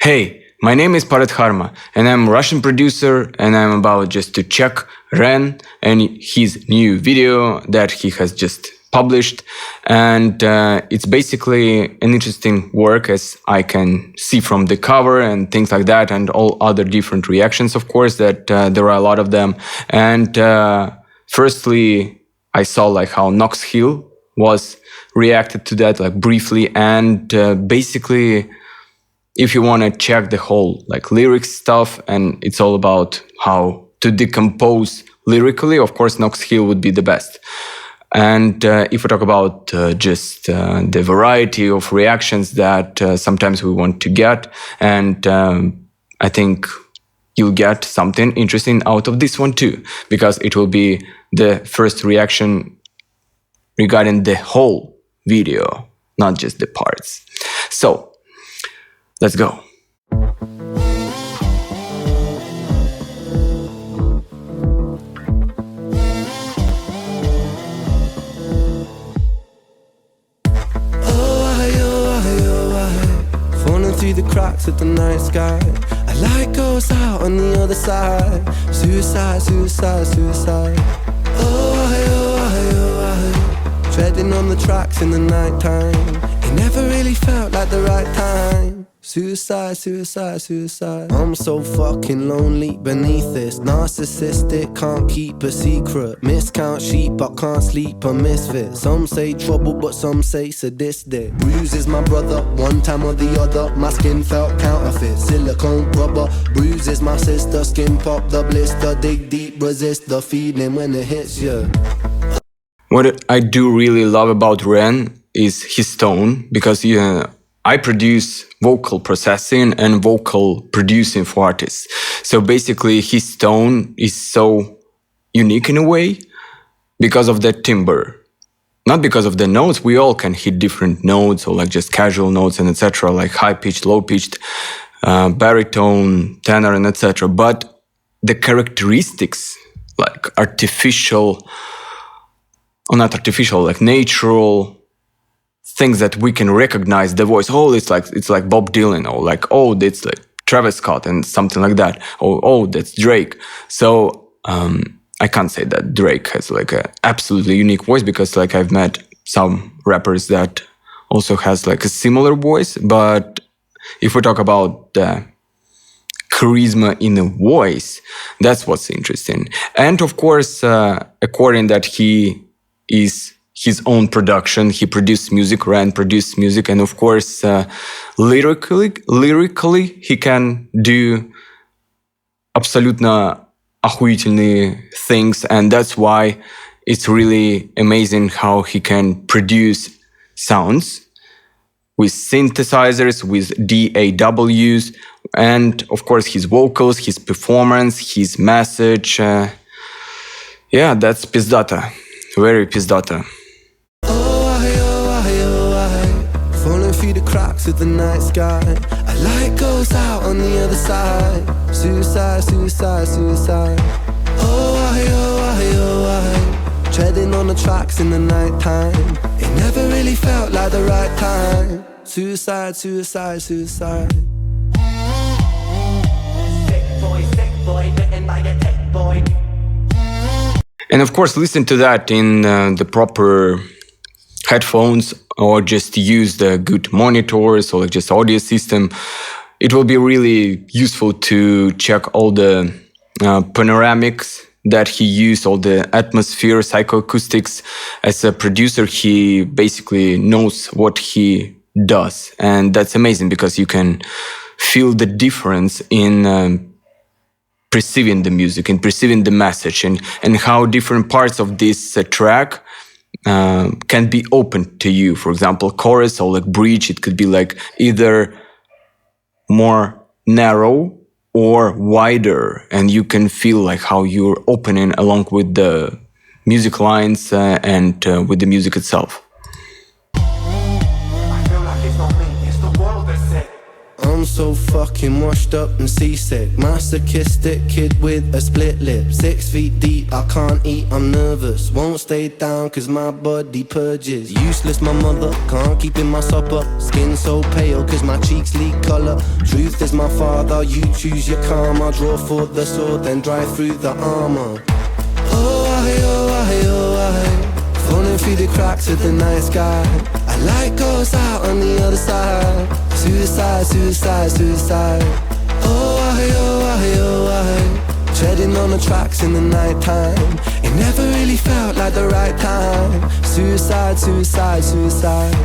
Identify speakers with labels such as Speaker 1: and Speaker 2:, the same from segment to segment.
Speaker 1: Hey, my name is Paret Harma, and I'm a Russian producer, and I'm about just to check Ren and his new video that he has just published. And it's basically an interesting work, as I can see from the cover and things like that, and all other different reactions, of course, that there are a lot of them. And firstly, I saw like how Knox Hill was reacted to that like briefly, and basically, if you want to check the whole like lyrics stuff, and it's all about how to decompose lyrically, of course Knox Hill would be the best. And if we talk about just the variety of reactions that sometimes we want to get, and I think you'll get something interesting out of this one too, because it will be the first reaction regarding the whole video, not just the parts. So let's go.
Speaker 2: Falling through the cracks of the night sky. A light goes out on the other side. Suicide, suicide, suicide. Treading on the tracks in the night time. It never really felt like the right time. Suicide, suicide, suicide. I'm so fucking lonely beneath this. Narcissistic, can't keep a secret. Miscount sheep, I can't sleep, a misfit. Some say trouble, but some say sadistic. Bruises my brother, one time or the other. My skin felt counterfeit, silicone rubber. Bruises my sister, skin pop the blister. Dig deep, resist the feeling when it hits you.
Speaker 1: What I do really love about Ren is his tone, because I produce vocal processing and vocal producing for artists. So basically his tone is so unique in a way because of that timbre. Not because of the notes. We all can hit different notes, or like just casual notes and etc., like high-pitched, low-pitched, baritone, tenor and etc. But the characteristics, like artificial, or not artificial, like natural things that we can recognize the voice. Oh, it's like Bob Dylan, or like, oh, it's like Travis Scott and something like that. Oh, that's Drake. So I can't say that Drake has like a absolutely unique voice, because like I've met some rappers that also has like a similar voice. But if we talk about the charisma in the voice, that's what's interesting. And of course, according that he is his own production, he produced music, Ren produced music, and of course, lyrically, he can do абсолютно охуительные things, and that's why it's really amazing how he can produce sounds with synthesizers, with DAWs, and of course his vocals, his performance, his message. Yeah, that's пиздата. Very пиздата.
Speaker 2: Falling through the cracks of the night sky. A light goes out on the other side. Suicide, suicide, suicide. Treading on the tracks in the night time. It never really felt like the right time. Suicide, suicide, suicide. Sick boy, bitten by a tech boy.
Speaker 1: And of course, listen to that in the proper headphones, or just use the good monitors, or like just audio system. It will be really useful to check all the panoramics that he used, all the atmosphere, psychoacoustics. As a producer, he basically knows what he does. And that's amazing, because you can feel the difference in perceiving the music and perceiving the message, and how different parts of this track can be open to you. For example, chorus or like bridge, it could be like either more narrow or wider, and you can feel like how you're opening along with the music lines and with the music itself.
Speaker 2: I'm so so fucking washed up and seasick. Masochistic kid with a split lip. 6 feet deep, I can't eat, I'm nervous. Won't stay down cause my body purges. Useless my mother, can't keep in my supper. Skin so pale cause my cheeks leak colour. Truth is my father, you choose your karma. Draw for the sword, then drive through the armour. Oh, I, falling through the cracks of the night sky. A light goes out on the other side. Suicide, suicide, suicide. Oh, I, treading on the tracks in the night time. It never really felt like the right time. Suicide, suicide, suicide.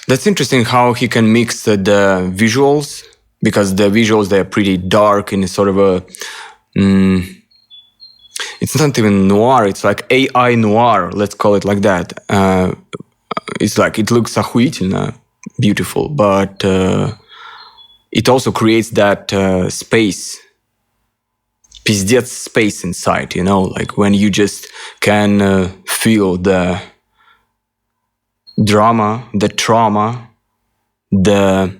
Speaker 1: That's interesting how he can mix the visuals, because the visuals, they're pretty dark in a sort of a it's not even noir, it's like AI noir, let's call it like that. It's like, it looks охуительно beautiful, but it also creates that space, пиздец space inside, you know, like when you just can feel the drama, the trauma, the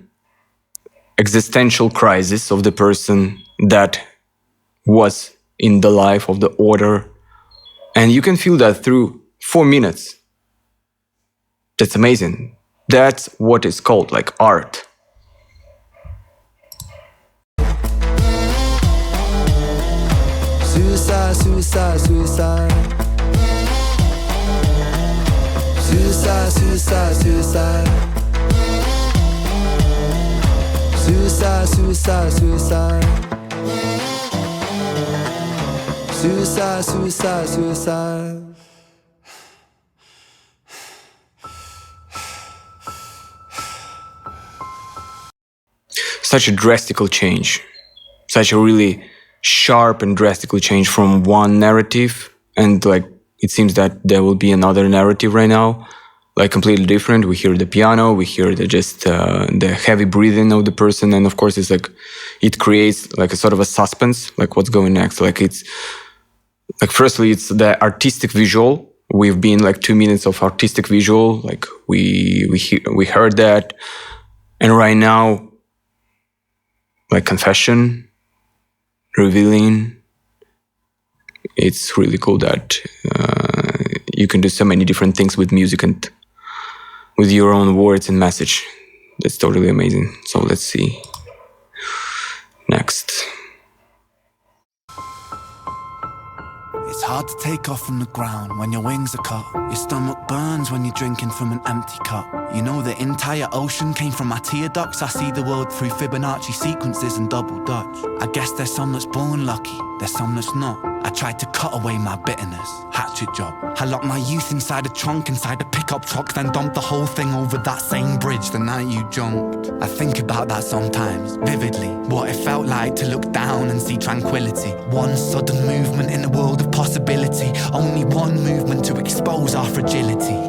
Speaker 1: existential crisis of the person that was in the life of the order, and you can feel that through 4 minutes. That's amazing. That's what is called like art.
Speaker 2: Suicide, suicide, suicide. Suicide, suicide, suicide. Suicide, suicide, suicide. Suicide, suicide, suicide.
Speaker 1: Such a drastical change. Such a really sharp and drastical change from one narrative, and like it seems that there will be another narrative right now, like completely different. We hear the piano, we hear the heavy breathing of the person, and of course it's like it creates like a sort of a suspense, like what's going next. Like it's like, firstly, it's the artistic visual. We've been like 2 minutes of artistic visual, like we heard that, and right now, like confession, revealing. It's really cool that you can do so many different things with music and with your own words and message. That's totally amazing. So let's see. Next.
Speaker 3: It's hard to take off from the ground when your wings are cut. Your stomach burns when you're drinking from an empty cup. You know the entire ocean came from my tear ducts. I see the world through Fibonacci sequences and double Dutch. I guess there's some that's born lucky, there's some that's not. I tried to cut away my bitterness, hatchet job. I locked my youth inside a trunk, inside a pickup truck, then dumped the whole thing over that same bridge the night you jumped. I think about that sometimes, vividly, what it felt like to look down and see tranquility. One sudden movement in a world of possibility, only one movement to expose our fragility.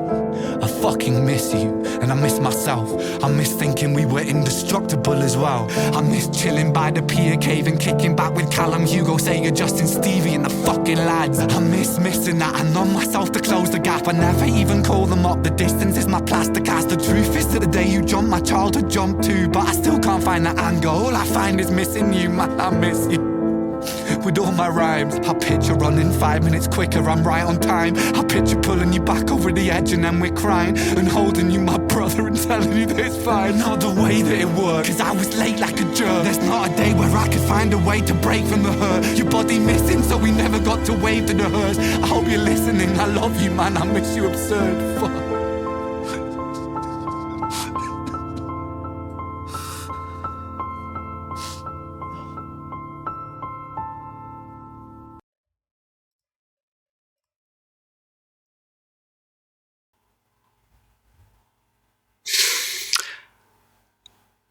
Speaker 3: I fucking miss you, and I miss myself. I miss thinking we were indestructible as well. I miss chilling by the pier cave and kicking back with Callum, Hugo, Sega, Justin, Stevie and the fucking lads. I miss missing that. I numb myself to close the gap. I never even call them up. The distance is my plaster cast. The truth is that the day you jumped, my childhood jumped too. But I still can't find that anger. All I find is missing you, man, I miss you. With all my rhymes, I picture running 5 minutes quicker, I'm right on time. I picture pulling you back over the edge and then we're crying, and holding you, my brother, and telling you that it's fine. Not the way that it worked, cause I was late like a jerk. There's not a day where I could find a way to break from the hurt. Your body missing, so we never got to wave to the hearse. I hope you're listening, I love you, man, I miss you absurd, fuck.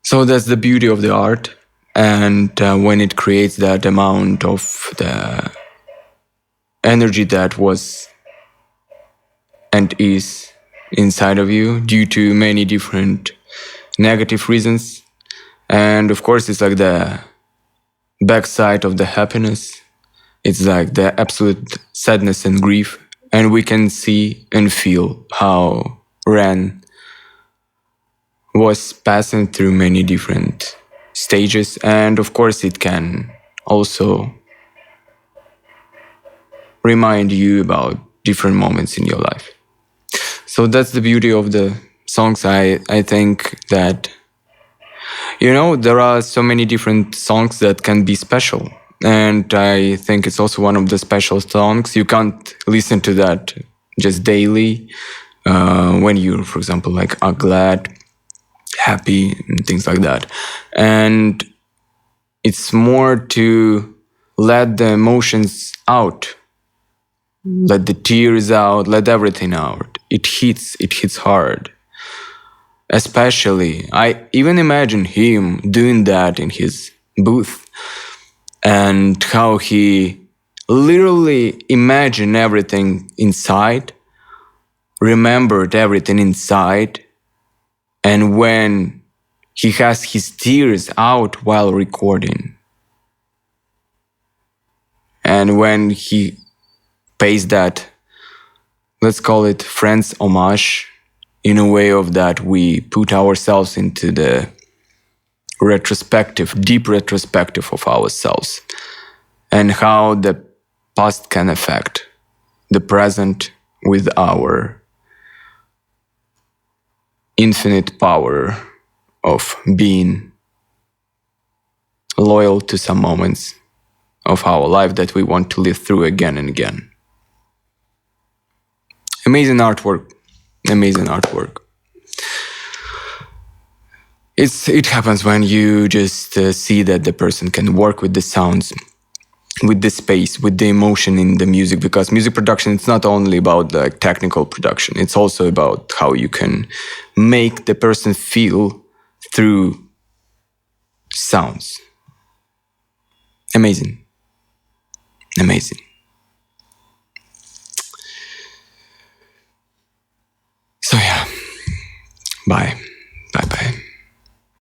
Speaker 1: So that's the beauty of the art, and when it creates that amount of the energy that was and is inside of you due to many different negative reasons, and of course it's like the backside of the happiness, it's like the absolute sadness and grief, and we can see and feel how Ren was passing through many different stages, and of course it can also remind you about different moments in your life. So that's the beauty of the songs. I think that, there are so many different songs that can be special, and I think it's also one of the special songs. You can't listen to that just daily when you, for example, like are glad, happy, and things like that. And it's more to let the emotions out, let the tears out, let everything out. It hits hard. Especially, I even imagine him doing that in his booth, and how he literally imagined everything inside, remembered everything inside, and when he has his tears out while recording, and when he pays that, let's call it friend's homage, in a way of that we put ourselves into the deep retrospective of ourselves, and how the past can affect the present with our infinite power of being loyal to some moments of our life that we want to live through again and again. Amazing artwork. Amazing artwork. It happens when you just see that the person can work with the sounds, with the space, with the emotion in the music, because music production, it's not only about the technical production, it's also about how you can make the person feel through sounds. Amazing. Amazing. So yeah, bye.